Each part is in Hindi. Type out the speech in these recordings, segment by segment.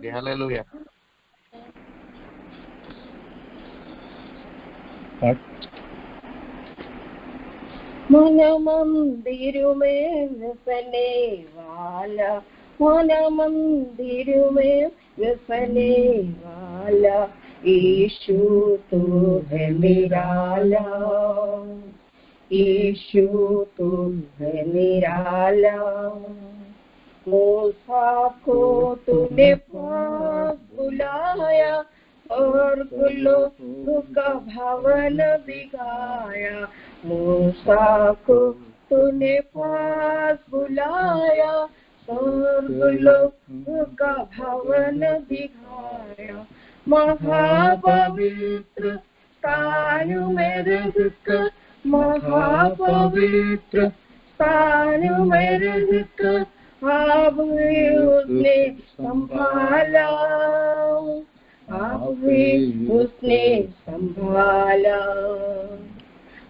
हालेलुया। मन मंदिर में वसने वाला, मन मंदिर में वसने वाला, यीशु तो है निराला, यीशु तो है निराला। मूसा को तूने पास बुलाया और गुलों का भवन दिखाया। मूसा को तूने पास बुलाया और गुलों का भवन दिखाया। महापवित्र स्थान में रहकर, महापवित्र स्थान में रहकर अब उसने संभाला, अब उसने संभाला।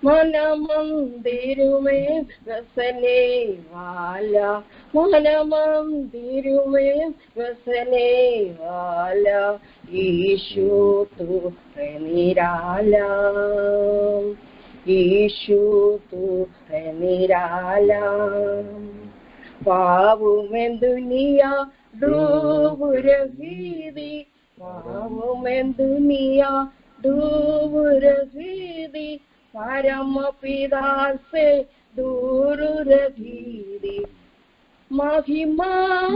मन मंदिर में वसने वाला, मन मंदिर में वसने वाला, यीशु तो है निराला, यीशु तो है निराला। पाप में दुनिया डूब रही थी, पाप में दुनिया डूब रही थी, परम पिता से दूर रही थी। महिमा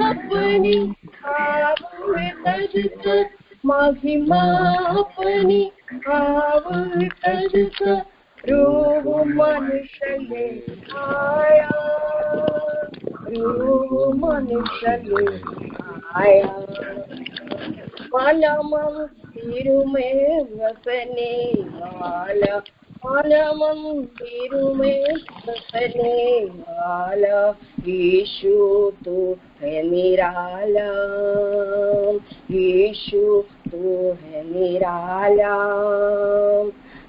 अपनी आप तजकर, महिमा अपनी आप तजकर, रूप मनुष्य ले आया, रूप मनुष्य ले आया। मन मंदिर में वसने वाला, मन मंदिर में वसने वाला, यीशु तो है निराला, यीशु तो है निराला।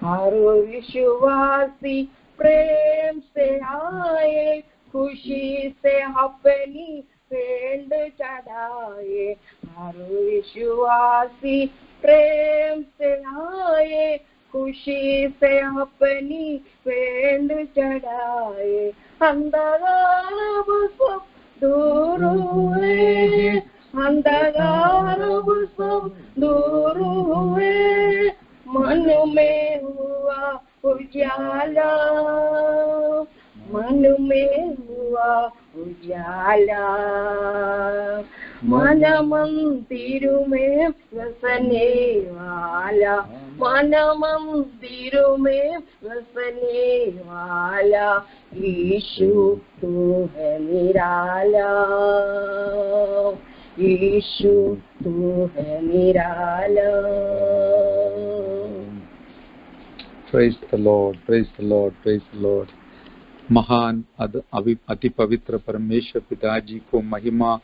हर विश्वासी प्रेम से आए, खुशी से अपनी भेंट चढ़ाए। हर विश्वासी प्रेम से आए, खुशी से अपनी भेंट चढ़ाए। अंधकार सब दूर हुए, अंधकार सब दूर हुए, मन में हुआ उजाला, मन में हुआ उजाला। मन मंदिर में वसने वाला, मन मंदिर में वसने वाला, यीशु तो है निराला, यीशु तो है निराला। Praise the Lord, praise the Lord, praise the Lord. महान अति पवित्र परमेश्वर पिताजी को महिमा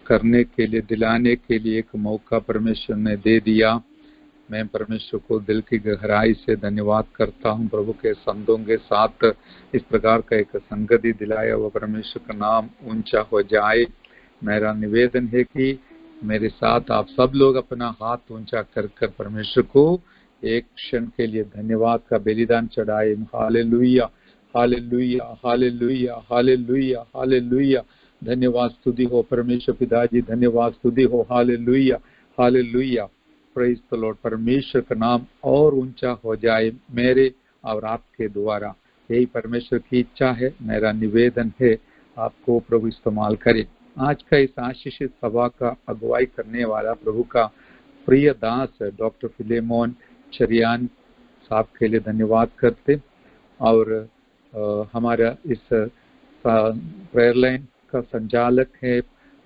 करने के लिए, दिलाने के लिए एक मौका परमेश्वर ने दे दिया। मैं परमेश्वर को दिल की गहराई से धन्यवाद करता हूं। प्रभु के संतों के साथ इस प्रकार का एक संगति दिलाया हुआ परमेश्वर का नाम ऊंचा हो जाए। मेरा निवेदन है कि मेरे साथ आप सब लोग अपना हाथ ऊंचा कर कर परमेश्वर को एक क्षण के लिए धन्यवाद का बलिदान चढ़ाए। Hallelujah, hallelujah, hallelujah, hallelujah, hallelujah. धन्यवाद स्तुति हो परमेश्वर पिताजी, धन्यवाद स्तुति हो। Hallelujah, hallelujah, praise the Lord. परमेश्वर का नाम और ऊंचा हो जाए मेरे और आपके द्वारा, यही परमेश्वर की इच्छा है। मेरा निवेदन है आपको प्रभु इस्तेमाल करे। आज का इस आशीषित सभा का अगुवाई करने वाला प्रभु का प्रिय दास डॉक्टर फिलेमोन चरियान साहब के लिए धन्यवाद करते, और हमारा इस प्रेयर लाइन का संचालक है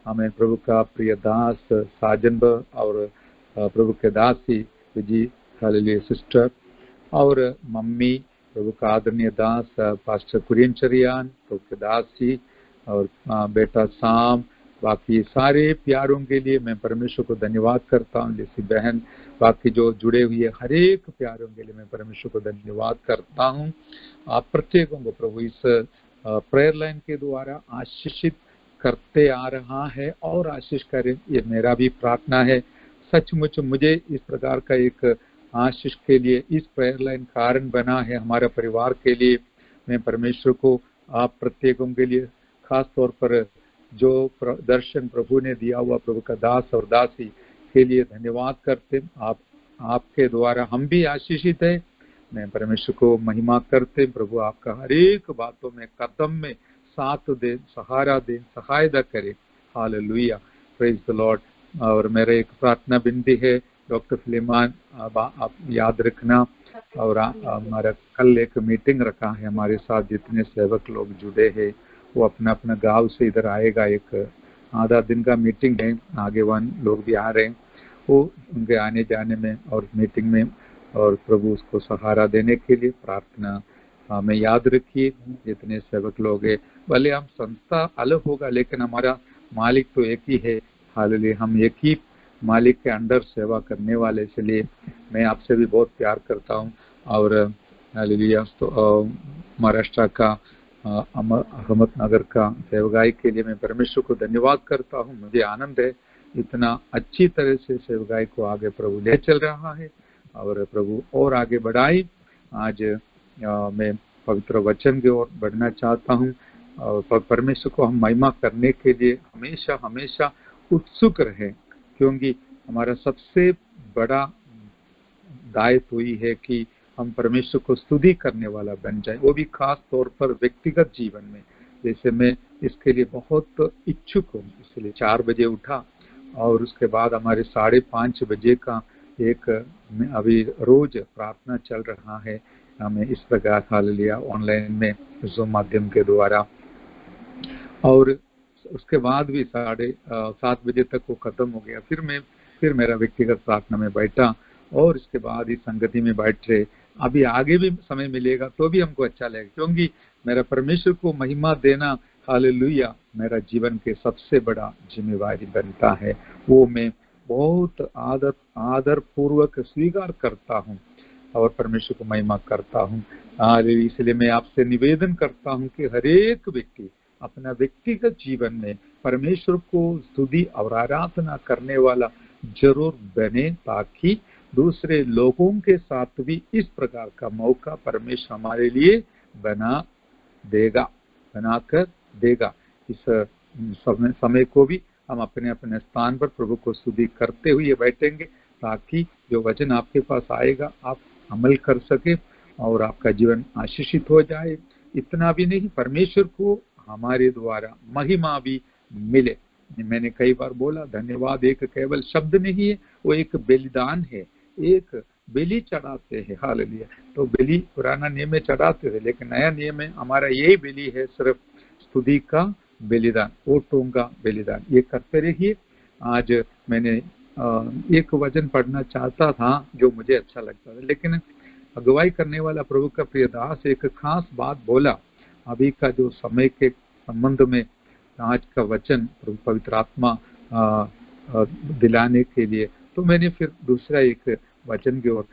हमें प्रभु का प्रिय दास साजन और प्रभु के दासी विजी हालेलुया सिस्टर, और मम्मी प्रभु का आदरणीय दास पास्टर कुरियन चरियान, प्रभु के दासी, और बेटा साम, बाकी सारे प्यारों के लिए मैं परमेश्वर को धन्यवाद करता हूँ। लिसी बहन, बाकी जो जुड़े हुए हर एक प्यारों के लिए मैं परमेश्वर को धन्यवाद करता हूँ। आप प्रत्येकों को प्रभु इस प्रेयर लाइन के द्वारा आशीषित करते आ रहा है और आशीष करे, ये मेरा भी प्रार्थना है। सचमुच मुझे इस प्रकार का एक आशीष के लिए इस प्रेयर लाइन कारण बना है हमारे परिवार के लिए। मैं परमेश्वर को आप प्रत्येकों के लिए खास तौर पर जो दर्शन प्रभु ने दिया हुआ प्रभु का दास और दासी के लिए धन्यवाद करते। आपके द्वारा हम भी आशीषित है। मैं परमेश्वर को महिमा करते। प्रभु आपका हर एक बातों में कदम में साथ दे, सहारा दे, सहायता करे। Hallelujah, praise the Lord. और मेरा एक प्रार्थना विनती है, डॉक्टर फिलिमान आप याद रखना। और हमारा कल एक मीटिंग रखा है, हमारे साथ जितने सेवक लोग जुड़े हैं वो अपना अपना गांव से इधर आएगा। एक आधा दिन का मीटिंग है, आगेवान लोग भी आ रहे हैं। वो उनके आने जाने में और मीटिंग में और प्रभु उसको सहारा देने के लिए प्रार्थना हमें याद रखिए। जितने सेवक लोग हैं, भले हम संस्था अलग होगा लेकिन हमारा मालिक तो एक ही है। हालेलुया, हम एक ही मालिक के अंडर सेवा करने वाले, इसलिए मैं आपसे भी बहुत प्यार करता हूँ। और हालेलुया, तो महाराष्ट्र का अहमदनगर का सेवगाई के लिए मैं परमेश्वर को धन्यवाद करता हूँ। मुझे आनंद है इतना अच्छी तरह से सेवगाई को आगे प्रभु ले चल रहा है और प्रभु और आगे बढ़ाई। आज मैं पवित्र वचन की ओर बढ़ना चाहता हूँ और परमेश्वर को हम महिमा करने के लिए हमेशा हमेशा उत्सुक रहें, क्योंकि हमारा सबसे बड़ा दायित्व ही है कि हम परमेश्वर को स्तुति करने वाला बन जाए, वो भी खास तौर पर व्यक्तिगत जीवन में। जैसे मैं इसके लिए बहुत इच्छुक हूँ, इसलिए 4 बजे उठा और उसके बाद हमारे 5:30 बजे का एक अभी रोज प्रार्थना चल रहा है हमें इस प्रकार हालेलुया ऑनलाइन में ज़ूम माध्यम के द्वारा। और उसके बाद भी 7:30 बजे तक वो खत्म हो गया। फिर मेरा व्यक्तिगत प्रार्थना में बैठा और इसके बाद इस संगति में बैठ रहे। अभी आगे भी समय मिलेगा तो भी हमको अच्छा लगेगा, क्योंकि मेरा परमेश्वर को महिमा देना हालेलुया मेरा जीवन के सबसे बड़ा जिम्मेवारी बनता है। वो मैं बहुत आदर पूर्वक स्वीकार करता हूँ और परमेश्वर को महिमा करता हूँ। इसलिए मैं आपसे निवेदन करता हूँ कि हर एक व्यक्ति अपना व्यक्तिगत जीवन में परमेश्वर को स्तुति और आराधना करने वाला जरूर बने, ताकि दूसरे लोगों के साथ भी इस प्रकार का मौका परमेश्वर हमारे लिए बनाकर देगा। इस समय को भी हम अपने अपने स्थान पर प्रभु को स्तुति करते हुए बैठेंगे, ताकि जो वचन आपके पास आएगा आप अमल कर सके और आपका जीवन आशीषित हो जाए। इतना भी नहीं, परमेश्वर को हमारे द्वारा महिमा भी मिले। मैंने कई बार बोला, धन्यवाद एक केवल शब्द नहीं है, वो एक बलिदान है। एक बलि चढ़ाते हैं, हालेलुया। तो बलि पुराना नियम में चढ़ाते थे, लेकिन नया नियम में हमारा यही बलि है, सिर्फ स्तुति का बलिदान, ओटों का बलिदान। ये करते रहिए। आज मैंने एक वचन पढ़ना चाहता था जो मुझे अच्छा लगता था, लेकिन अगुवाई करने वाला प्रभु का प्रिय दास एक खास बात बोला अभी का जो समय के संबंध में। आज का वचन प्रभु पवित्र आत्मा दिलाने के लिए, तो मैंने फिर दूसरा एक वचन की ओर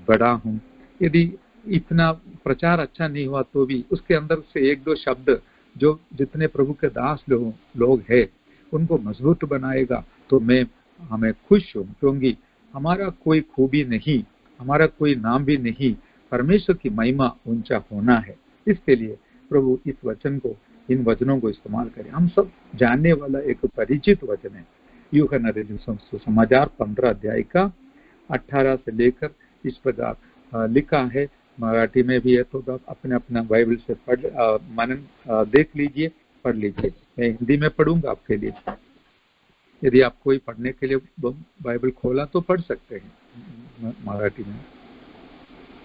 बढ़ा हूँ। यदि इतना प्रचार अच्छा नहीं हुआ तो भी उसके अंदर से 1-2 शब्द जो जितने प्रभु के दास लोग हैं उनको मजबूत बनाएगा तो हमें खुश हूँ, क्योंकि हमारा कोई खूबी नहीं, हमारा कोई नाम भी नहीं, परमेश्वर की महिमा ऊंचा होना है। इसके लिए प्रभु इस वचन को, इन वचनों को इस्तेमाल करें। हम सब जानने वाला एक परिचित वचन है, यूहन्ना रचित सुसमाचार 15 अध्याय का 18 से लेकर इस प्रकार लिखा है। मराठी में भी है, तो आप अपने अपना बाइबल से मनन देख लीजिए, पढ़ लीजिए। मैं हिंदी में पढ़ूंगा आपके लिए। यदि आप कोई पढ़ने के लिए बाइबल खोला तो पढ़ सकते हैं मराठी में,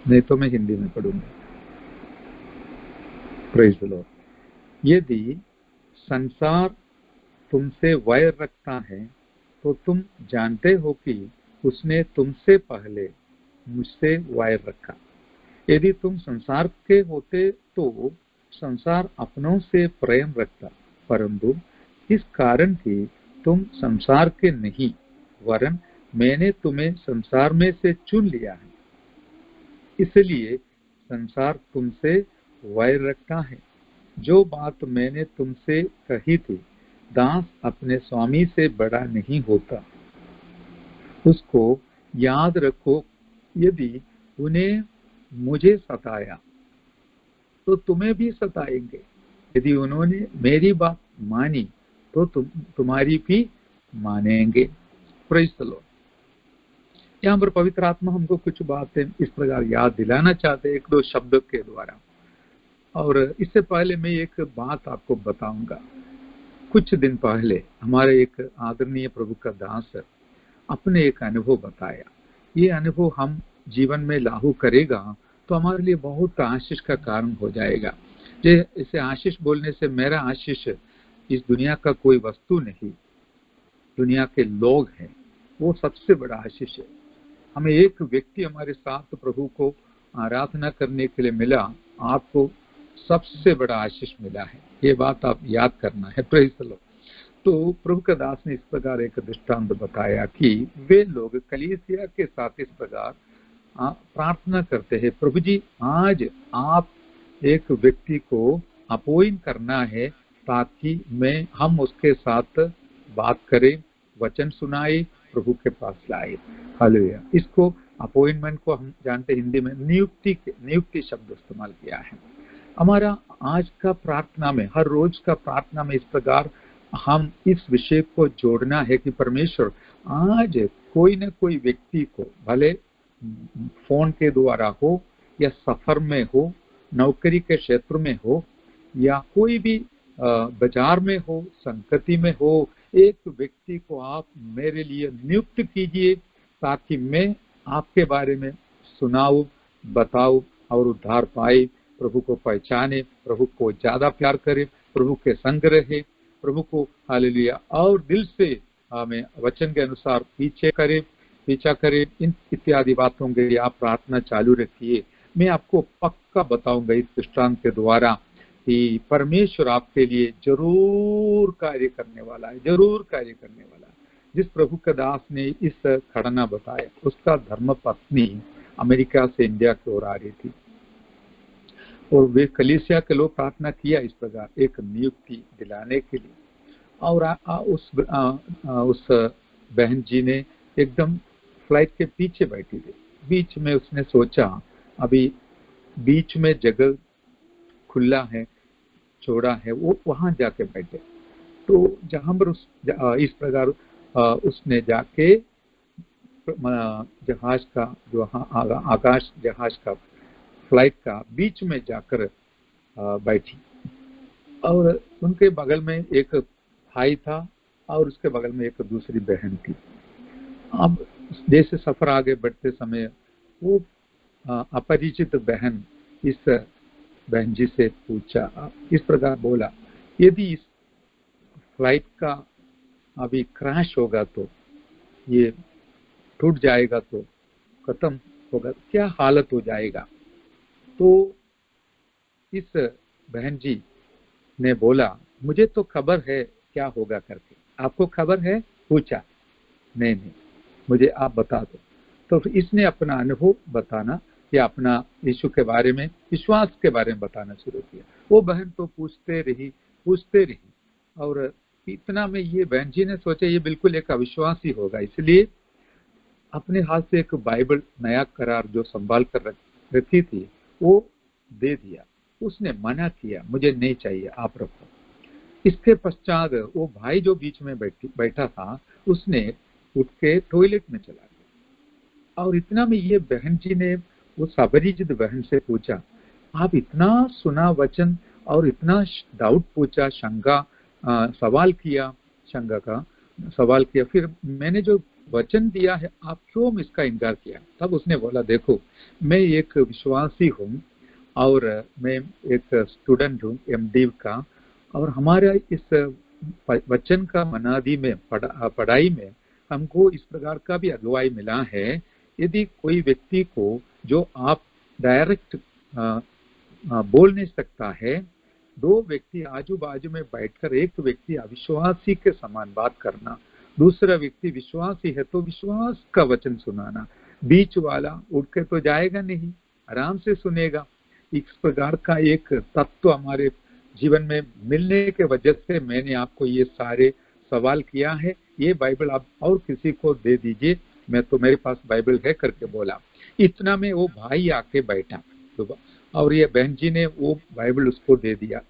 नहीं तो मैं हिंदी में पढ़ूंगा। Praise the Lord. यदि संसार तुमसे वैर रखता है तो तुम जानते हो कि उसने तुमसे पहले मुझसे वैर रखा। यदि तुम संसार के होते तो संसार अपनों से प्रेम रखता, परंतु इस कारण कि तुम संसार के नहीं, वरन मैंने तुम्हें संसार में से चुन लिया है, इसलिए संसार तुमसे वैर रखता है। जो बात मैंने तुमसे कही थी दास अपने स्वामी से बड़ा नहीं होता। उसको याद रखो, यदि उन्हें मुझे सताया तो तुम्हें भी सताएंगे, यदि उन्होंने मेरी बात मानी तो तुम्हारी भी मानेंगे। Praise the Lord. यहाँ पर पवित्र आत्मा हमको कुछ बातें इस प्रकार याद दिलाना चाहते हैं, एक दो शब्द के द्वारा। और इससे पहले मैं एक बात आपको बताऊंगा। कुछ दिन पहले हमारे एक आदरणीय प्रभु का दास अपने एक अनुभव बताया। ये अनुभव हम जीवन में लागू करेगा तो हमारे लिए बहुत आशीष का कारण हो जाएगा। इसे आशीष बोलने से मेरा आशीष इस दुनिया का कोई वस्तु नहीं, दुनिया के लोग हैं, वो सबसे बड़ा आशीष है। हमें एक व्यक्ति हमारे साथ प्रभु को आराधना करने के लिए मिला, आपको सबसे बड़ा आशीष मिला है, ये बात आप याद करना है। Praise the Lord. तो प्रभु का दास ने इस प्रकार एक दृष्टांत बताया कि वे लोग कलीसिया के साथ इस प्रकार प्रार्थना करते हैं, प्रभु जी आज आप एक व्यक्ति को अपॉइंट करना है ताकि हम उसके साथ बात करें, वचन सुनाए, प्रभु के पास लाए। हालेलुया। इसको अपॉइंटमेंट को हम जानते हिंदी में नियुक्ति शब्द इस्तेमाल किया है। हमारा आज का प्रार्थना में, हर रोज का प्रार्थना में इस प्रकार हम इस विषय को जोड़ना है कि परमेश्वर आज कोई न कोई व्यक्ति को, भले फोन के द्वारा हो या सफर में हो, नौकरी के क्षेत्र में हो या कोई भी बाजार में हो, संगति में हो, एक व्यक्ति को आप मेरे लिए नियुक्त कीजिए ताकि मैं आपके बारे में सुनाऊं, बताऊं और उद्धार पाए, प्रभु को पहचाने, प्रभु को ज्यादा प्यार करे, प्रभु के संग रहे, प्रभु को हालेलुया और दिल से हमें वचन के अनुसार पीछा करे। इन इत्यादि बातों के लिए आप प्रार्थना चालू रखिए। मैं आपको पक्का बताऊंगा इस दृष्टांत के द्वारा कि परमेश्वर आपके लिए जरूर कार्य करने वाला है, जरूर कार्य करने वाला है। जिस प्रभु का दास ने इस घटना बताया, उसका धर्म पत्नी अमेरिका से इंडिया की ओर आ रही थी और वे कलीसिया के लोग प्रार्थना किया इस प्रकार एक नियुक्ति दिलाने के लिए। और उस बहन जी ने एकदम फ्लाइट के पीछे बैठी थी। बीच में उसने सोचा अभी बीच में जगह खुला है, चौड़ा है, वो वहां जाके बैठे। तो जहां पर इस प्रकार उसने जाके जहाज का जो आकाश जहाज का फ्लाइट का बीच में जाकर बैठी और उनके बगल में एक भाई था और उसके बगल में एक दूसरी बहन थी। अब जैसे सफर आगे बढ़ते समय वो अपरिचित बहन इस बहन जी से पूछा, इस प्रकार बोला, यदि इस फ्लाइट का अभी क्रैश होगा तो, ये टूट जाएगा तो, खत्म होगा, क्या हालत हो जाएगा। तो इस बहन जी ने बोला, मुझे तो खबर है क्या होगा करके, आपको खबर है? पूछा, नहीं, मुझे आप बता दो। तो इसने अपना अनुभव बताना या अपना यीशु के बारे में, विश्वास के बारे में बताना शुरू किया। वो बहन तो पूछते रही और इतना में ये बहन जी ने सोचा ये बिल्कुल एक अविश्वासी होगा, इसलिए अपने हाथ से एक बाइबल नया करार जो संभाल कर रखी थी वो दे दिया। उसने मना किया, मुझे नहीं चाहिए, आप रखो। इसके पश्चात वो भाई जो बीच में बैठा था उसने उठ के टॉयलेट में चला गया। और इतना में ये बहन जी ने उस अपरिचित बहन से पूछा, आप इतना सुना वचन और इतना डाउट पूछा, सवाल किया, फिर मैंने जो वचन दिया है आप क्यों इसका इनकार किया? तब उसने बोला, देखो मैं एक विश्वासी हूँ और मैं एक स्टूडेंट हूँ MD का, और हमारा इस वचन का मनादी में पढ़ाई में हमको इस प्रकार का भी अगुवाई मिला है, यदि कोई व्यक्ति को जो आप डायरेक्ट बोल नहीं सकता है, दो व्यक्ति आजू बाजू में बैठकर एक व्यक्ति अविश्वासी के समान बात करना, दूसरा व्यक्ति विश्वासी है तो विश्वास का वचन सुनाना, बीच वाला उठ के तो जाएगा नहीं, आराम से सुनेगा। इस प्रकार का एक तत्व हमारे जीवन में मिलने के वजह से मैंने आपको ये सारे सवाल किया है। ये बाइबल आप और किसी को दे दीजिए। मैं तो मेरे पास बाइबल है करके बोला। इतना में वो भाई आके बैठा और ये बहन जी ने वो बाइबल उसको दे दिया।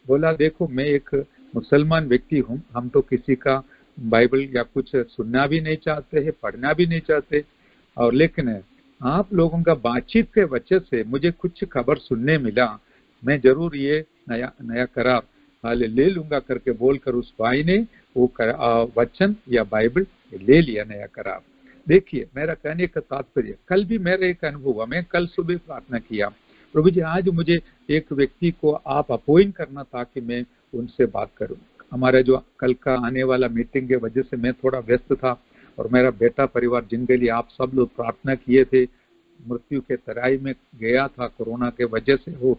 बोला देखो मैं एक मुसलमान व्यक्ति हूँ, हम तो किसी का बाइबल या कुछ सुनना भी नहीं चाहते हैं, पढ़ना भी नहीं चाहते, और लेकिन आप लोगों का बातचीत के वजह से मुझे कुछ खबर सुनने मिला, मैं जरूर ये नया करार हाले ले लूंगा करके बोलकर उस भाई ने वो वचन या बाइबल ले लिया, नया करार। देखिए मेरा कहने का तात्पर्य, कल भी मेरा एक अनुभव हुआ। मैं कल सुबह प्रार्थना किया, प्रभु जी आज मुझे एक व्यक्ति को आप अपॉइंट करना था कि मैं उनसे बात करूं। हमारा जो कल का आने वाला मीटिंग के वजह से मैं थोड़ा व्यस्त था, और मेरा बेटा परिवार जिनके लिए आप सब लोग प्रार्थना किए थे, मृत्यु के तराई में गया था कोरोना के वजह से, वो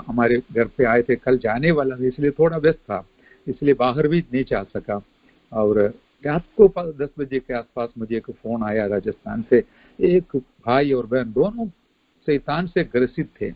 हमारे घर पे आए थे, कल जाने वाला था, इसलिए थोड़ा व्यस्त था, इसलिए बाहर भी नहीं जा सका। और रात को 10 बजे के आसपास मुझे एक फोन आया राजस्थान से। एक भाई और बहन दोनों शैतान से ग्रसित थे,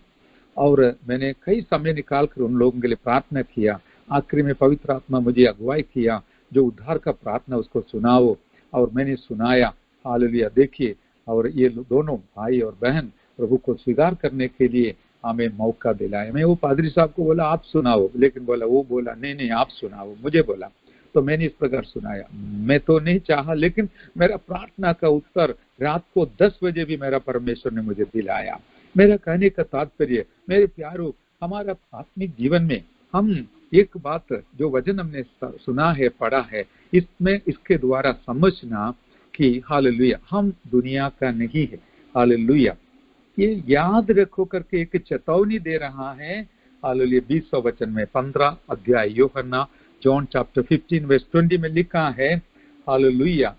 और मैंने कई समय निकाल कर उन लोगों के लिए प्रार्थना किया। आखिरी में पवित्र आत्मा मुझे अगुवाई किया, जो उद्धार का प्रार्थना उसको सुनाओ, और मैंने सुनाया। हालेलुया। देखिए, और ये दोनों भाई और बहन प्रभु को स्वीकार करने के लिए हमें मौका दिलाया। मैं वो पादरी साहब को बोला आप सुनाओ, लेकिन वो बोला नहीं आप सुनाओ, मुझे बोला। तो मैंने इस प्रकार सुनाया। मैं तो नहीं चाहा, लेकिन मेरा प्रार्थना का उत्तर रात को 10 बजे भी मेरा परमेश्वर ने मुझे दिलाया। मेरा कहने का तात्पर्य, मेरे प्यारों, हमारा आत्मिक जीवन में हम एक बात जो वचन हमने सुना है, पढ़ा है, इसमें इसके द्वारा समझना कि हालेलुया हम दुनिया का नहीं है। हालेलुया, ये याद रखो करके एक चेतावनी दे रहा है। हालेलुया 20 वचन में 15 अध्याय यूहन्ना जॉन चैप्टर 15 वर्स 20 में लिखा है। हालेलुया,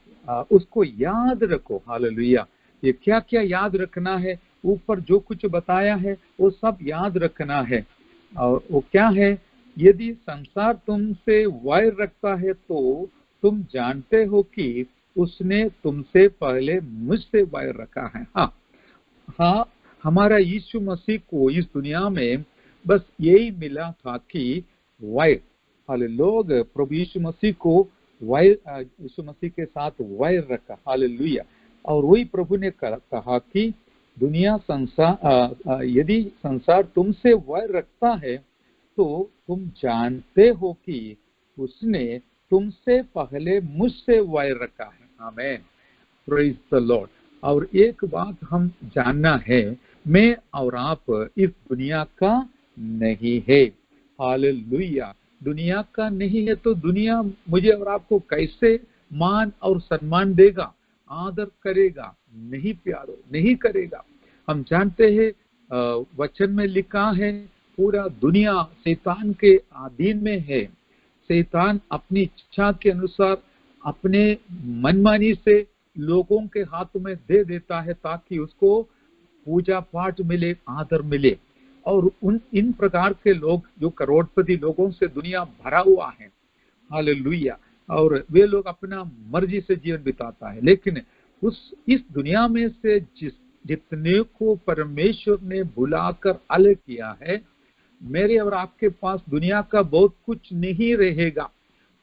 उसको याद रखो। हालेलुया, ये क्या क्या याद रखना है? ऊपर जो कुछ बताया है वो सब याद रखना है। और वो क्या है? यदि संसार तुमसे वैर रखता है तो तुम जानते हो कि उसने तुमसे पहले मुझसे वैर रखा है। हाँ, हमारा यीशु मसीह को इस दुनिया में बस यही मिला था कि वैर, लोग प्रभु यीशु मसीह को यीशु मसीह के साथ वैर रखा। हालेलुया। और वही प्रभु ने कहा कि दुनिया यदि संसार तुमसे वैर रखता है तो तुम जानते हो कि उसने तुमसे पहले मुझसे वैर रखा है। आमीन, प्रेज द लॉर्ड। और एक बात हम जानना है, मैं और आप इस दुनिया का नहीं है। हालेलुया, दुनिया का नहीं है तो दुनिया मुझे और आपको कैसे मान और सम्मान देगा, आदर करेगा? नहीं प्यारो, नहीं करेगा। हम जानते हैं वचन में लिखा है पूरा दुनिया शैतान के अधीन में है। शैतान अपनी इच्छा के अनुसार अपने मनमानी से लोगों के हाथों में दे देता है ताकि उसको पूजा पाठ मिले, आदर मिले। और इन प्रकार के लोग जो करोड़पति लोगों से दुनिया भरा हुआ है। हालेलुया। और वे लोग अपना मर्जी से जीवन बिताता है, लेकिन इस दुनिया में से जितने को परमेश्वर ने बुलाकर अलग किया है, मेरे और आपके पास दुनिया का बहुत कुछ नहीं रहेगा,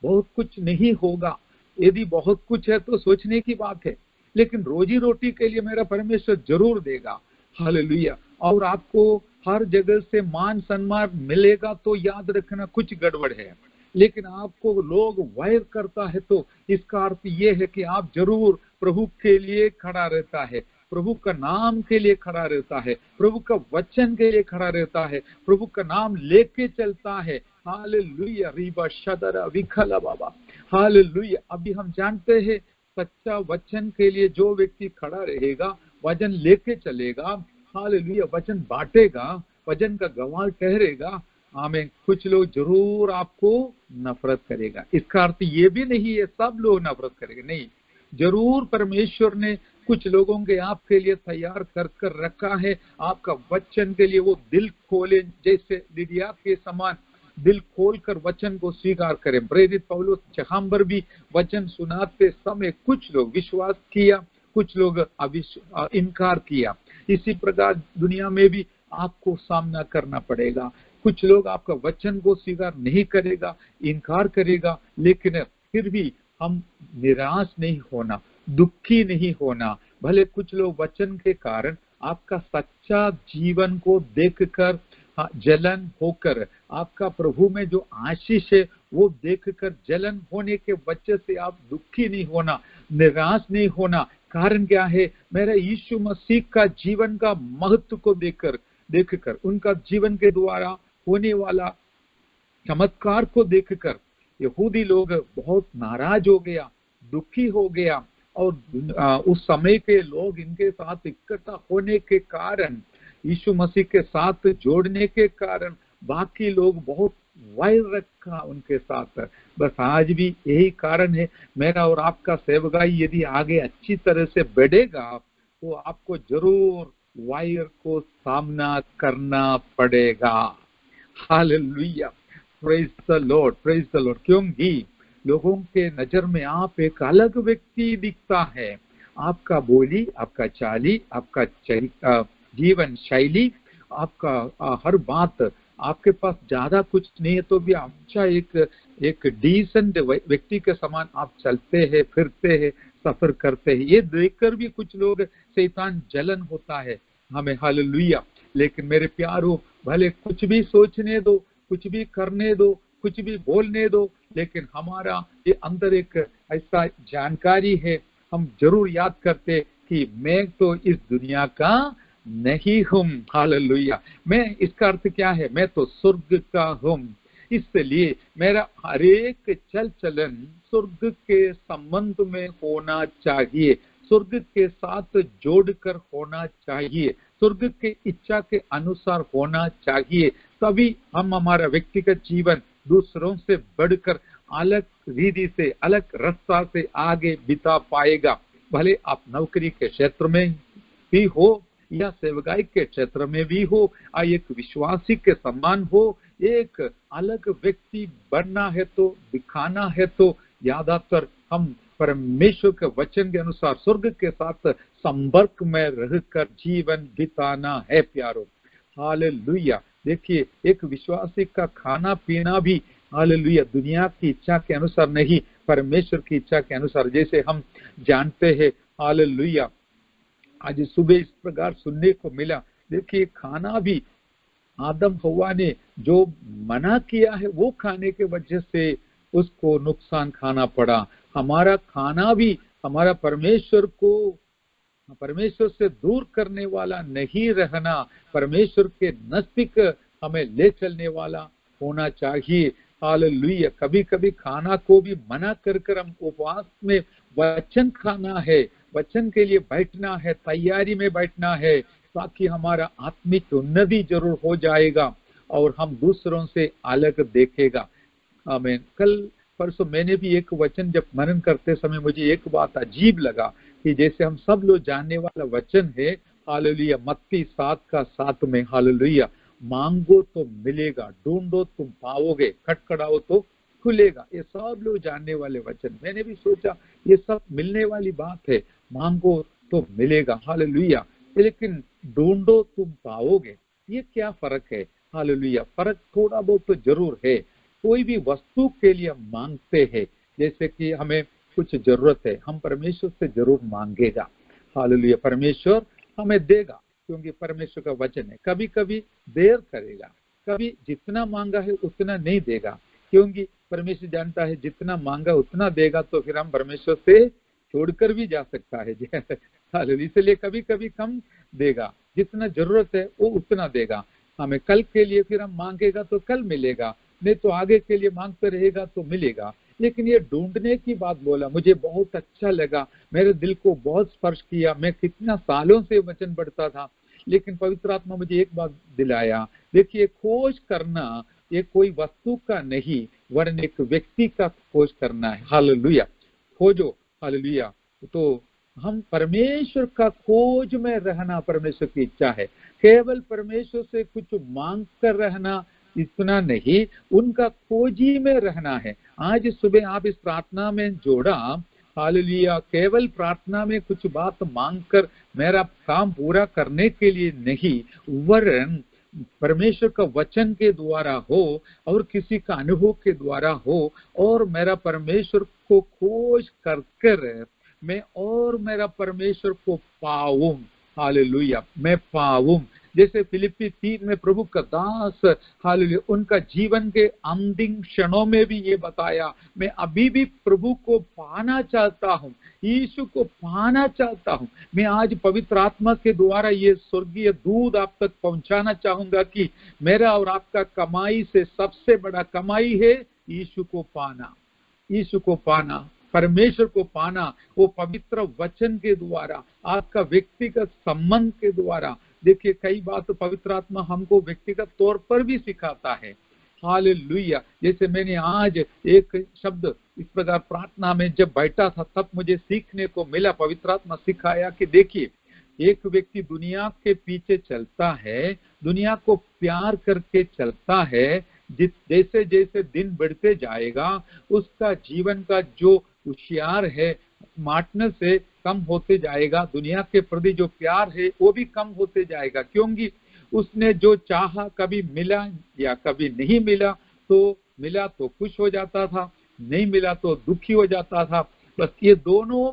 बहुत कुछ नहीं होगा। यदि बहुत कुछ है तो सोचने की बात है, लेकिन रोजी रोटी के लिए मेरा परमेश्वर जरूर देगा। हालेलुया। और आपको हर जगह से मान सम्मान मिलेगा तो याद रखना कुछ गड़बड़ है। लेकिन आपको लोग वैर करता है तो इसका अर्थ ये है कि आप जरूर प्रभु के लिए खड़ा रहता है, प्रभु का नाम के लिए खड़ा रहता है, प्रभु का वचन के लिए खड़ा रहता है, प्रभु का नाम लेके चलता है। हालेलुया, रीबा शदरा विखला बाबा। हालेलुया। अभी हम जानते हैं सच्चा वचन के लिए जो व्यक्ति खड़ा रहेगा, वचन लेके चलेगा, हालेलुया, वचन बांटेगा, वचन का गवाह ठहरेगा, आमीन, कुछ लोग जरूर आपको नफरत करेगा। इसका अर्थ ये भी नहीं है सब लोग नफरत करेंगे, नहीं, जरूर परमेश्वर ने कुछ लोगों के आपके लिए तैयार कर रखा है। आपका वचन के लिए वो दिल खोले, जैसे लिदिया के समान दिल खोलकर वचन को स्वीकार करें। प्रेरित पौलुस जहां पर भी वचन सुनाते समय कुछ लोग विश्वास किया, कुछ लोग इनकार किया। इसी प्रकार दुनिया में भी आपको सामना करना पड़ेगा। कुछ लोग आपका वचन को स्वीकार नहीं करेगा, इनकार करेगा, लेकिन फिर भी हम निराश नहीं होना, दुखी नहीं होना। भले कुछ लोग वचन के कारण आपका सच्चा जीवन को देखकर जलन होकर, आपका प्रभु में जो आशीष है वो देखकर जलन होने के वजह से आप दुखी नहीं होना, निराश नहीं होना। कारण क्या है? मेरा यीशु मसीह का जीवन का महत्व को देखकर उनका जीवन के द्वारा होने वाला चमत्कार को देखकर यहूदी लोग बहुत नाराज हो गया, दुखी हो गया। और उस समय के लोग इनके साथ इकट्ठा होने के कारण, यीशु मसीह के साथ जोड़ने के कारण बाकी लोग बहुत वैर रखा उनके साथ। बस आज भी यही कारण है, मेरा और आपका सेवकाई यदि आगे अच्छी तरह से बढ़ेगा तो आपको जरूर वैर को सामना करना पड़ेगा। Hallelujah, praise the Lord, praise the Lord. क्योंकि लोगों के नजर में आप एक अलग व्यक्ति दिखता है। आपका बोली, आपका चाली, आपका जीवन शैली, आपका हर बात, आपके पास ज्यादा कुछ नहीं है तो भी अच्छा एक डिसेंट व्यक्ति के समान आप चलते हैं, फिरते हैं, सफर करते हैं। ये देखकर भी कुछ लोग शैतान जलन होता है हमें। हालेलुया। लेकिन मेरे प्यारो, भले कुछ भी सोचने दो, कुछ भी करने दो, कुछ भी बोलने दो, लेकिन हमारा ये अंदर एक ऐसा जानकारी है, हम जरूर याद करते कि मैं तो इस दुनिया का नहीं हूँ। हालेलुया। मैं, इसका अर्थ क्या है? मैं तो स्वर्ग का हूँ। इसलिए मेरा हर एक चल चलन स्वर्ग के संबंध में होना चाहिए, स्वर्ग के साथ जोड़कर होना चाहिए, स्वर्ग के इच्छा के अनुसार होना चाहिए। तभी हम हमारा व्यक्तिगत जीवन दूसरों से बढ़कर अलग रीति से, अलग रास्ता से आगे बिता पाएगा। भले आप नौकरी के क्षेत्र में भी हो या सेवकाई के क्षेत्र में भी हो, एक विश्वासी के समान हो, एक अलग व्यक्ति बनना है तो, दिखाना है तो, ज्यादातर हम परमेश्वर के वचन के अनुसार स्वर्ग के साथ संपर्क में रहकर जीवन बिताना है प्यारो। हालेलुया। देखिए, एक विश्वासी का खाना पीना भी, हालेलुया, दुनिया की इच्छा के अनुसार नहीं, परमेश्वर की इच्छा के अनुसार। जैसे हम जानते हैं, हालेलुया, आज सुबह इस प्रकार सुनने को मिला। देखिए, खाना भी आदम हव्वा ने जो मना किया है वो खाने के वजह से उसको नुकसान खाना पड़ा। हमारा खाना भी हमारा परमेश्वर से दूर करने वाला नहीं रहना, परमेश्वर के नजदीक हमें ले चलने वाला होना चाहिए। हालेलुया। कभी कभी खाना को भी मना कर हम उपवास में वचन खाना है, वचन के लिए बैठना है, तैयारी में बैठना है, ताकि हमारा आत्मिक उन्नति जरूर हो जाएगा और हम दूसरों से अलग देखेगा। आमीन। कल परसों मैंने भी एक वचन जब मनन करते समय मुझे एक बात अजीब लगा कि जैसे हम सब लोग जानने वाला वचन है, हालेलुया, मत्ती 7:7 में, हालेलुया, मांगो तो मिलेगा, ढूंढो तुम पाओगे, खटखटाओ तो खुलेगा। ये सब लोग जानने वाले वचन। मैंने भी सोचा ये सब मिलने वाली बात है, मांगो तो मिलेगा, हालेलुया, लेकिन ढूंढो तुम पाओगे, ये क्या फर्क है? हालेलुया। फर्क थोड़ा बहुत तो जरूर है। कोई भी वस्तु के लिए मांगते हैं, जैसे कि हमें कुछ जरूरत है, हम परमेश्वर से जरूर मांगेगा। हालेलुया। परमेश्वर हमें देगा, क्योंकि परमेश्वर का वचन है। कभी कभी देर करेगा, कभी जितना मांगा है उतना नहीं देगा, क्योंकि परमेश्वर जानता है जितना मांगा उतना देगा, तो फिर हम परमेश्वर से छोड़कर भी जा सकता है। हालेलुया। इसलिए कभी कभी कम देगा, जितना जरूरत है वो उतना देगा। हमें कल के लिए फिर हम मांगेगा तो कल मिलेगा, नहीं तो आगे के लिए मांगते रहेगा तो मिलेगा। लेकिन ये ढूंढने की बात बोला, मुझे बहुत अच्छा लगा, मेरे दिल को बहुत स्पर्श किया। मैं कितना सालों से वचन पढ़ता था, लेकिन पवित्र आत्मा मुझे एक बात दिलाया। देखिए, खोज करना ये कोई वस्तु का नहीं, वरन एक व्यक्ति का खोज करना है। हालेलुया। खोजो, हालेलुया। तो हम परमेश्वर का खोज में रहना परमेश्वर की इच्छा है। केवल परमेश्वर से कुछ मांग कर रहना इतना नहीं, उनका खोजी में रहना है। आज सुबह आप इस प्रार्थना में जोड़ा, हालेलुया, केवल प्रार्थना में कुछ बात मांगकर मेरा काम पूरा करने के लिए नहीं, वरन परमेश्वर का वचन के द्वारा हो और किसी का अनुभव के द्वारा हो, और मेरा परमेश्वर को खोज कर कर मैं और मेरा परमेश्वर को पाऊं। हालेलुया, मैं पाऊं। जैसे फिलिप्पी 3 में प्रभु का दास, हालेलुया, उनका जीवन के अंतिम क्षणों में भी ये बताया, मैं अभी भी प्रभु को पाना चाहता हूँ, यीशु को पाना चाहता हूँ। मैं आज पवित्र आत्मा के द्वारा ये स्वर्गीय दूध आप तक पहुंचाना चाहूंगा कि मेरा और आपका कमाई से सबसे बड़ा कमाई है यीशु को पाना, यीशु को पाना, परमेश्वर को पाना, वो पवित्र वचन के द्वारा, आपका व्यक्तिगत संबंध के द्वारा। देखिए, कई बार तो पवित्र आत्मा हमको व्यक्तिगत तौर पर भी सिखाता है। हालेलुया। जैसे मैंने आज एक शब्द इस प्रकार प्रार्थना में जब बैठा था, तब मुझे सीखने को मिला, पवित्र आत्मा सिखाया कि देखिए, एक व्यक्ति दुनिया के पीछे चलता है, दुनिया को प्यार करके चलता है, जैसे जैसे दिन बढ़ते जाएगा उसका जीवन का जो होशियार है स्मार्टनेस से कम होते जाएगा, दुनिया के प्रति जो प्यार है वो भी कम होते जाएगा, क्योंकि उसने जो चाहा कभी मिला या कभी नहीं मिला, तो मिला तो खुश हो जाता था, नहीं मिला तो दुखी हो जाता था। बस ये दोनों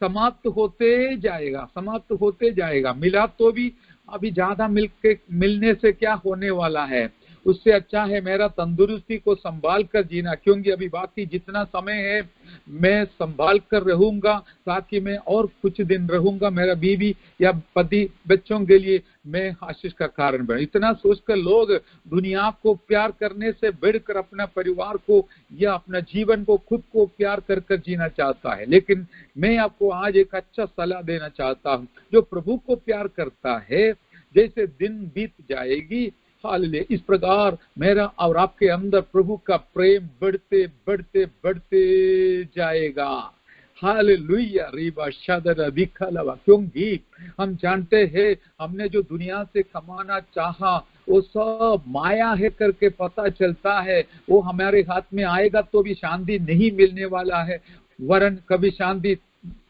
समाप्त होते जाएगा, समाप्त होते जाएगा। मिला तो भी अभी ज्यादा मिलने से क्या होने वाला है, उससे अच्छा है मेरा तंदुरुस्ती को संभाल कर जीना, क्योंकि अभी बाकी जितना समय है मैं संभाल कर रहूंगा, ताकि मैं और कुछ दिन रहूंगा, मेरा बीवी या पति बच्चों के लिए मैं आशीष का कारण बनूं। इतना सोचकर लोग दुनिया को प्यार करने से बढ़कर अपना परिवार को या अपना जीवन को, खुद को प्यार कर कर जीना चाहता है। लेकिन मैं आपको आज एक अच्छा सलाह देना चाहता हूँ, जो प्रभु को प्यार करता है, जैसे दिन बीत जाएगी, हालेलुया, इस प्रकार मेरा और आपके अंदर प्रभु का प्रेम बढ़ते बढ़ते बढ़ते जाएगा। हालेलुया, रीबा शादर विखलवा। क्योंकि हम जानते हैं हमने जो दुनिया से कमाना चाहा वो सब माया है करके पता चलता है, वो हमारे हाथ में आएगा तो भी शांति नहीं मिलने वाला है, वरन कभी शांति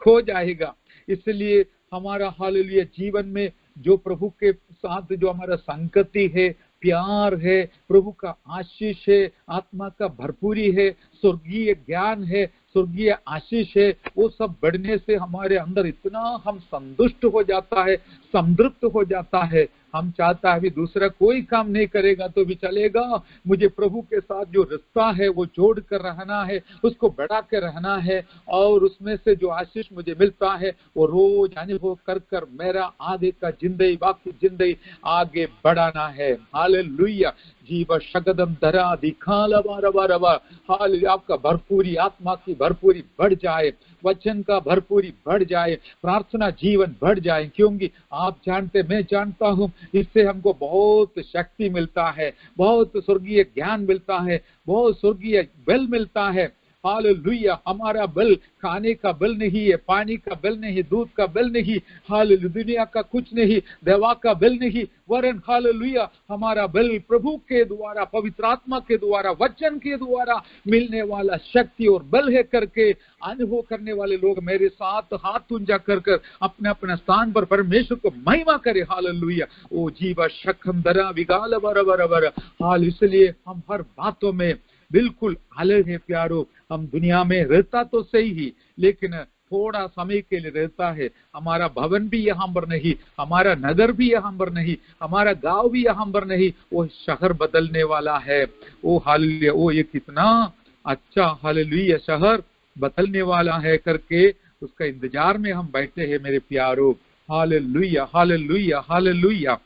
खो जाएगा। इसलिए हमारा हालेलुया जीवन में जो प्रभु के साथ जो हमारा संगति है, प्यार है, प्रभु का आशीष है, आत्मा का भरपूरी है, स्वर्गीय ज्ञान है, स्वर्गीय आशीष है, वो सब बढ़ने से हमारे अंदर इतना हम संतुष्ट हो जाता है, संतृप्त हो जाता है। हम चाहता है भी दूसरा कोई काम नहीं करेगा तो भी चलेगा, मुझे प्रभु के साथ जो रिश्ता है वो जोड़ कर रहना है, उसको बढ़ा के रहना है, और उसमें से जो आशीष मुझे मिलता है वो रोज अनुभव कर कर मेरा आगे का जिंदगी, बाकी जिंदगी आगे बढ़ाना है। हालेलुया, जीव शगदम धरा दिखाला बार बार बार। हालेलुया, आपका भरपूरी, आत्मा की भरपूरी बढ़ जाए, वचन का भरपूरी बढ़ जाए, प्रार्थना जीवन बढ़ जाए, क्योंकि आप जानते, मैं जानता हूं, इससे हमको बहुत शक्ति मिलता है, बहुत स्वर्गीय ज्ञान मिलता है, बहुत स्वर्गीय बल मिलता है। हालेलुया, हमारा बल खाने का बल नहीं है, पानी का बल नहीं, दूध का बल नहीं, हालेलुया, दुनिया का कुछ नहीं, दवा का बल नहीं, वरन हालेलुया हमारा बल प्रभु के द्वारा, पवित्र आत्मा के द्वारा, वचन के द्वारा मिलने वाला शक्ति और बल है करके अनुभव करने वाले लोग मेरे साथ हाथ ऊंचा कर कर अपने अपने स्थान पर परमेश्वर को महिमा करे। हालेलुया, ओ जीवा शखम दरा विगाल बर बर बर। हाल इसलिए हम हर बातों में बिल्कुल अलग है प्यारो। हम दुनिया में रहता तो सही ही, लेकिन थोड़ा समय के लिए रहता है। हमारा भवन भी यहाँ पर नहीं, हमारा नगर भी यहाँ पर नहीं, हमारा गांव भी यहाँ पर नहीं, वो शहर बदलने वाला है। वो हालेलुया, वो ये कितना अच्छा हालेलुया शहर बदलने वाला है करके उसका इंतजार में हम बैठे हैं मेरे प्यारो। Hallelujah hallelujah hallelujah.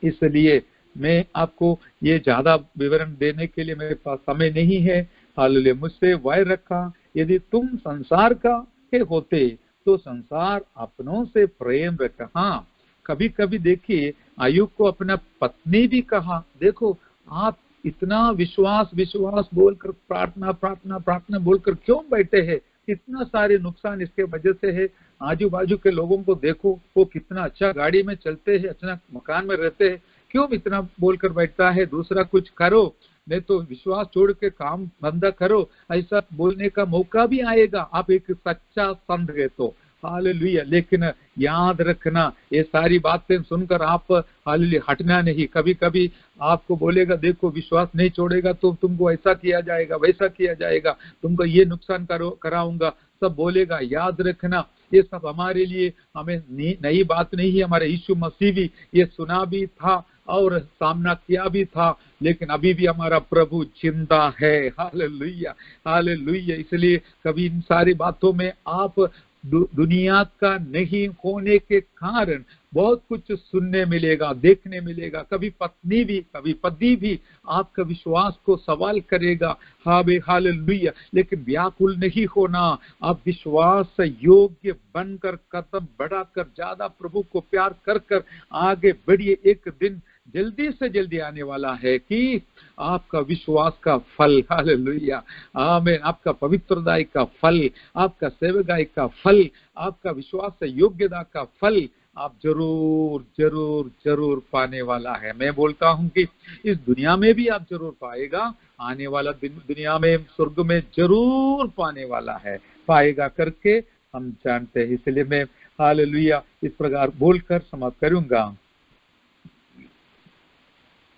इसलिए मैं आपको ये ज्यादा विवरण देने के लिए मेरे पास समय नहीं है। हालेलुया, मुझसे वैर रखा, यदि तुम संसार का के होते तो संसार अपनों से प्रेम रखा। हाँ, कभी कभी देखिए अय्यूब को अपना पत्नी भी कहा, देखो आप इतना विश्वास विश्वास बोलकर प्रार्थना प्रार्थना प्रार्थना बोलकर क्यों बैठे हैं, कितना सारे नुकसान इसके वजह से है। आजू बाजू के लोगों को देखो, वो कितना अच्छा गाड़ी में चलते हैं, अच्छा मकान में रहते हैं, क्यों इतना बोलकर बैठता है। दूसरा कुछ करो, नहीं तो विश्वास छोड़ के काम धंधा करो, ऐसा बोलने का मौका भी आएगा। आप एक सच्चा संत है तो हालेलुया। लेकिन याद रखना, ये सारी बातें सुनकर आप हालेलुया हटना नहीं। कभी कभी आपको बोलेगा देखो विश्वास नहीं छोड़ेगा तो तुमको ऐसा किया जाएगा, वैसा किया जाएगा, तुमको ये नुकसान कराऊंगा, सब बोलेगा। याद रखना ये सब हमारे लिए हमें नई बात नहीं है। हमारे यीशु मसीह भी ये सुना भी था और सामना किया भी था, लेकिन अभी भी हमारा प्रभु जिंदा है। Hallelujah, hallelujah. इसलिए कभी इन सारी बातों में आप दुनिया का नहीं होने के कारण बहुत कुछ सुनने मिलेगा, देखने मिलेगा। कभी पत्नी भी, कभी पति भी आपका विश्वास को सवाल करेगा। हालेलुया। लेकिन व्याकुल नहीं होना, आप विश्वास योग्य बनकर कदम बढ़ाकर ज्यादा प्रभु को प्यार कर कर आगे बढ़िए। एक दिन जल्दी से जल्दी आने वाला है कि आपका विश्वास का फल, हालेलुया, आमीन, आपका पवित्रताई का फल, आपका सेवकाई का फल, आपका विश्वास से योग्यता का फल आप जरूर जरूर जरूर पाने वाला है। मैं बोलता हूं कि इस दुनिया में भी आप जरूर पाएगा, आने वाला दिन दुनिया में स्वर्ग में जरूर पाने वाला है, पाएगा करके हम जानते हैं। इसलिए मैं हालेलुया इस प्रकार बोलकर समाप्त करूंगा।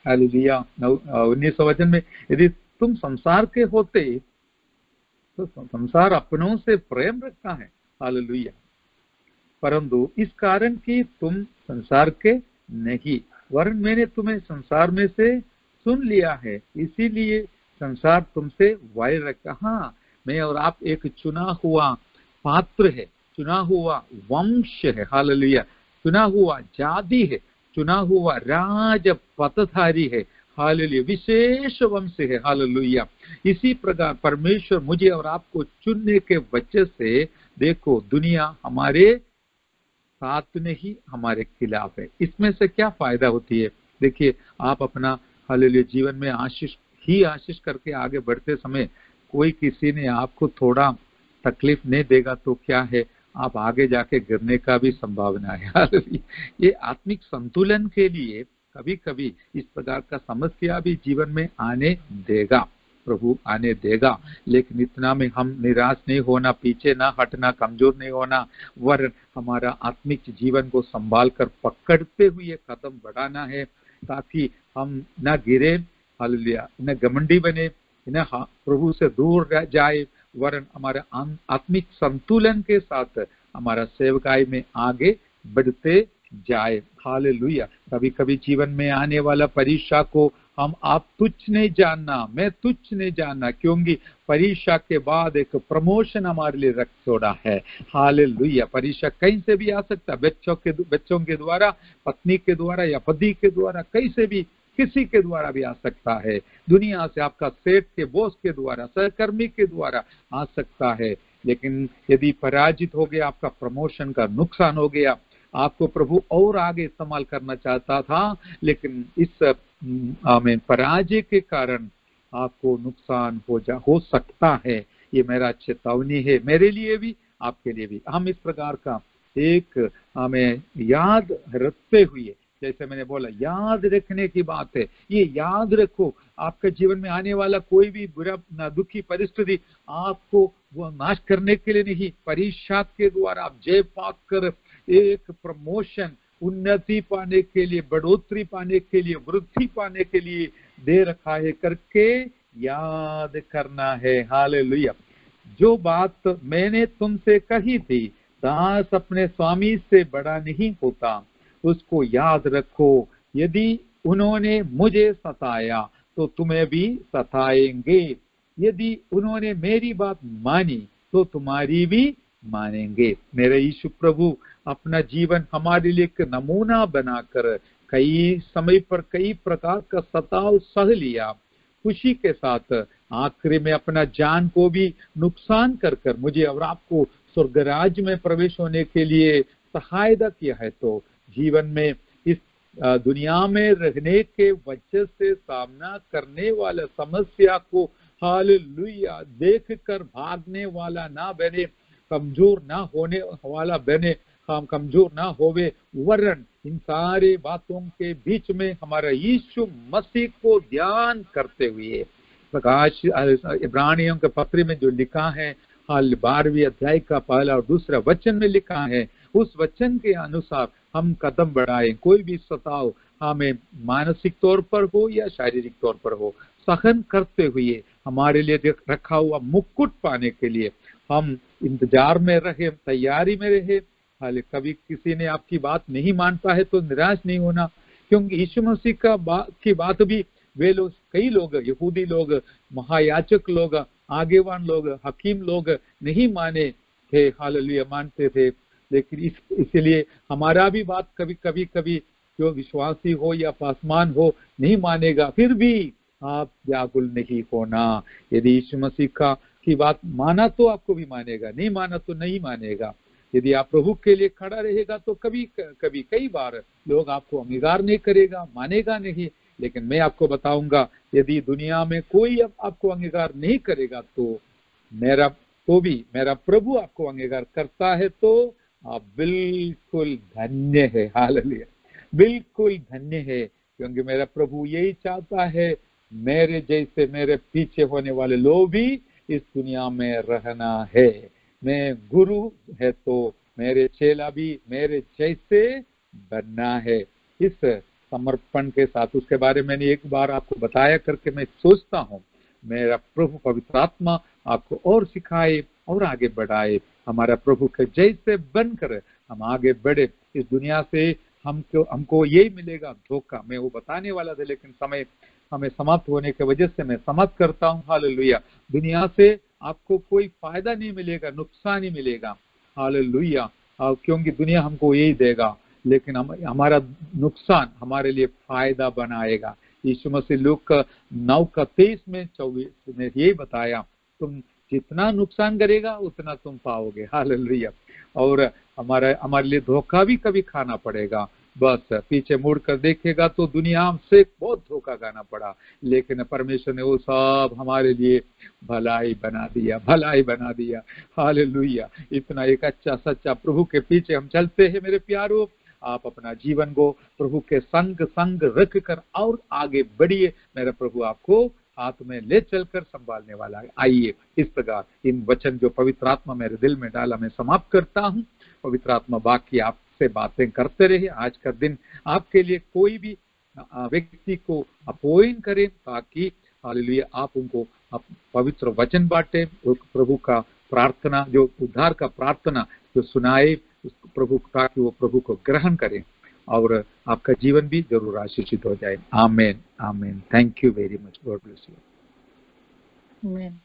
हालेलुया। 19 वचन में, यदि तुम संसार के होते तो संसार अपनों से प्रेम रखता है, हालेलुया, परंतु इस कारण कि तुम संसार के नहीं, वरन मैंने तुम्हें संसार में से सुन लिया है, इसीलिए संसार तुमसे वैर रखता। हाँ, मैं और आप एक चुना हुआ पात्र है, चुना हुआ वंश है, हालेलुया, चुना हुआ जाति है, चुना हुआ राज पतधारी है, हालेलुया, विशेष वंश है, हालेलुया। इसी प्रकार परमेश्वर मुझे और आपको चुनने के वजह से देखो दुनिया हमारे साथ नहीं हमारे खिलाफ है। इसमें से क्या फायदा होती है? देखिए, आप अपना हालेलुया जीवन में आशीष करके आगे बढ़ते समय कोई किसी ने आपको थोड़ा तकलीफ नहीं देगा तो क्या है, आप आगे जाके गिरने का भी संभावना है। ये आत्मिक संतुलन के लिए कभी कभी इस प्रकार का समस्या भी जीवन में आने देगा, प्रभु आने देगा, लेकिन इतना में हम निराश नहीं होना, पीछे ना हटना, कमजोर नहीं होना, वरन हमारा आत्मिक जीवन को संभाल कर पकड़ते हुए कदम बढ़ाना है, ताकि हम न गिरे, हालेलुया, न घमंडी बने, न प्रभु से दूर रह जाए, वरन हमारा आत्मिक संतुलन के साथ हमारा सेवकाई में आगे बढ़ते जाए, हालेलुया। कभी कभी जीवन में आने वाला परीक्षा को आप तुच्छ नहीं जानना, मैं तुच्छ नहीं जानना, क्योंकि परीक्षा के बाद एक प्रमोशन हमारे लिए रख छोड़ा है, हालेलुया। परीक्षा कहीं से भी आ सकता है, बच्चों के द्वारा, पत्नी के द्वारा या पति के द्वारा, कहीं से भी किसी के द्वारा भी आ सकता है, दुनिया से, आपका सेठ के बॉस के द्वारा, सहकर्मी के द्वारा आ सकता है। लेकिन यदि पराजित हो गया, आपका प्रमोशन का नुकसान हो गया, आपको प्रभु और आगे इस्तेमाल करना चाहता था, लेकिन इस पराजय के कारण आपको नुकसान हो सकता है। ये मेरा चेतावनी है, मेरे लिए भी, आपके लिए भी। हम इस प्रकार का एक हमें याद रखते हुए, जैसे मैंने बोला याद रखने की बात है, ये याद रखो, आपके जीवन में आने वाला कोई भी बुरा दुखी परिस्थिति आपको वो नाश करने के लिए नहीं, परीक्षा के द्वारा आप जय पाकर एक प्रमोशन, उन्नति पाने के लिए, बढ़ोतरी पाने के लिए, वृद्धि पाने के लिए दे रखा है करके याद करना है, हालेलुया। जो बात मैंने तुमसे कही थी, दास अपने स्वामी से बड़ा नहीं होता, उसको याद रखो। यदि उन्होंने मुझे सताया तो तुम्हें भी सताएंगे, यदि उन्होंने मेरी बात मानी तो तुम्हारी भी मानेंगे। मेरे यीशु प्रभु अपना जीवन हमारे लिए एक नमूना बनाकर कई समय पर कई प्रकार का सताव सह लिया, खुशी के साथ आखिरी में अपना जान को भी नुकसान कर कर मुझे और आपको स्वर्ग राज्य में प्रवेश होने के लिए सहायता किया है। तो जीवन में इस दुनिया में रहने के वजह से सामना करने वाला समस्या को हालेलुया देखकर भागने वाला ना बने, कमजोर ना होने वाला बने, हम कमजोर ना होवे, वरन इन सारे बातों के बीच में हमारा यीशु मसीह को ध्यान करते हुए, प्रकाश इब्रानियों के पत्र में जो लिखा है हाल 12वें अध्याय का पहला और दूसरा वचन में लिखा है, उस वचन के अनुसार हम कदम बढ़ाएं। कोई भी सताव हमें मानसिक तौर पर हो या शारीरिक तौर पर हो, सहन करते हुए हमारे लिए रखा हुआ मुकुट पाने के लिए हम इंतजार में रहे, तैयारी में रहे। हाल कभी किसी ने आपकी बात नहीं मानता है तो निराश नहीं होना, क्योंकि यीशु मसीह की बात भी वे लोग, कई लोग, यहूदी लोग, महायाजक लोग, आगेवान लोग, हकीम लोग नहीं माने थे, हालेलुया, मानते थे। लेकिन इसलिए हमारा भी बात कभी जो विश्वासी हो या पासमान हो नहीं मानेगा, फिर भी आप व्याकुल नहीं होना। यदि यीशु मसीह की बात माना तो आपको भी मानेगा, नहीं माना तो नहीं मानेगा। यदि आप प्रभु के लिए खड़ा रहेगा तो कभी कई बार लोग आपको अंगीकार नहीं करेगा, मानेगा नहीं। लेकिन मैं आपको बताऊंगा, यदि दुनिया में कोई आपको अंगीकार नहीं करेगा तो मेरा प्रभु आपको अंगीकार करता है, तो आप बिल्कुल धन्य है। हालेलुया, बिल्कुल धन्य है, क्योंकि मेरा प्रभु यही चाहता है, मेरे जैसे मेरे पीछे होने वाले लोग भी इस दुनिया में रहना है। मैं गुरु है तो मेरे चेला भी मेरे जैसे बनना है। इस समर्पण के साथ, उसके बारे में मैंने एक बार आपको बताया करके मैं सोचता हूँ, मेरा प्रभु पवित्र आत्मा आपको और सिखाए और आगे बढ़ाए। हमारा प्रभु के जैसे बनकर हम आगे बढ़े। इस दुनिया से हमको यही मिलेगा धोखा। मैं वो बताने वाला था, लेकिन समय हमें समाप्त होने की वजह से मैं समाप्त करता हूँ। हालेलुया। दुनिया से आपको कोई फायदा नहीं मिलेगा, नुकसान ही मिलेगा। हालेलुया। क्योंकि दुनिया हमको यही देगा, लेकिन हमारा नुकसान हमारे लिए फायदा बनाएगा। यीशु मसीह लूका 9:23 में 24 में यही बताया, तुम जितना नुकसान करेगा उतना तुम पाओगे। हालेलुया। और हमारे लिए धोखा भी कभी खाना पड़ेगा। बस पीछे मुड़कर देखेगा तो दुनिया से बहुत धोखा खाना पड़ा, लेकिन परमेश्वर ने वो सब हमारे लिए भलाई बना दिया। हालेलुया। इतना एक अच्छा सच्चा प्रभु के पीछे हम चलते हैं मेरे प्यारों। आप अपना जीवन को प्रभु के संग रख कर और आगे बढ़िए। मेरा प्रभु आपको हाथ में ले चलकर संभालने वाला है। आइए इस प्रकार इन वचन जो पवित्र आत्मा मेरे दिल में डाला मैं समाप्त करता हूँ। पवित्र आत्मा बाकी आपसे बातें करते रहे। आज का दिन आपके लिए कोई भी व्यक्ति को अपॉइंट करें, ताकि हालेलुया आप उनको पवित्र वचन बांटे। प्रभु का प्रार्थना, जो उद्धार का प्रार्थना जो सुनाए प्रभु, ताकि वो प्रभु को ग्रहण करें और आपका जीवन भी जरूर आशीषित हो जाए। Amen, amen. Thank you very much. God bless you. Amen.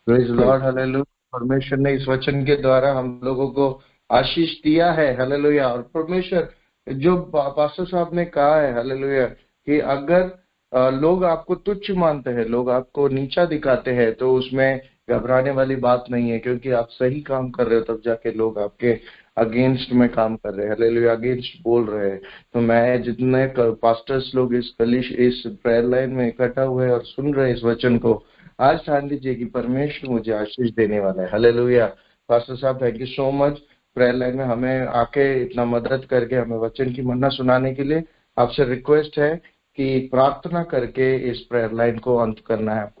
Praise Lord. Hallelujah. परमेश्वर ने इस वचन के द्वारा हम लोगों को आशीष दिया है। हालेलुया। और परमेश्वर जो पास्टर साहब ने कहा है, हालेलुया, कि अगर लोग आपको तुच्छ मानते हैं, लोग आपको नीचा दिखाते हैं, तो उसमें घबराने वाली बात नहीं है, क्योंकि आप सही काम कर रहे हो तब जाके लोग आपके अगेंस्ट में काम कर रहे हैं। हालेलुया, अगेंस्ट बोल रहे हैं। तो मैं जितने पास्टर्स लोग इस प्रेयर लाइन में इकट्ठा हुए और सुन रहे हैं इस वचन को, आज ठान लीजिए कि परमेश्वर मुझे आशीष देने वाला है। हालेलुया। पास्टर साहब, thank you so much prayer line में हमें आके इतना मदद करके हमें वचन की मन्ना सुनाने के लिए। आपसे रिक्वेस्ट है कि प्रार्थना करके इस प्रेयर लाइन को अंत करना है आपको।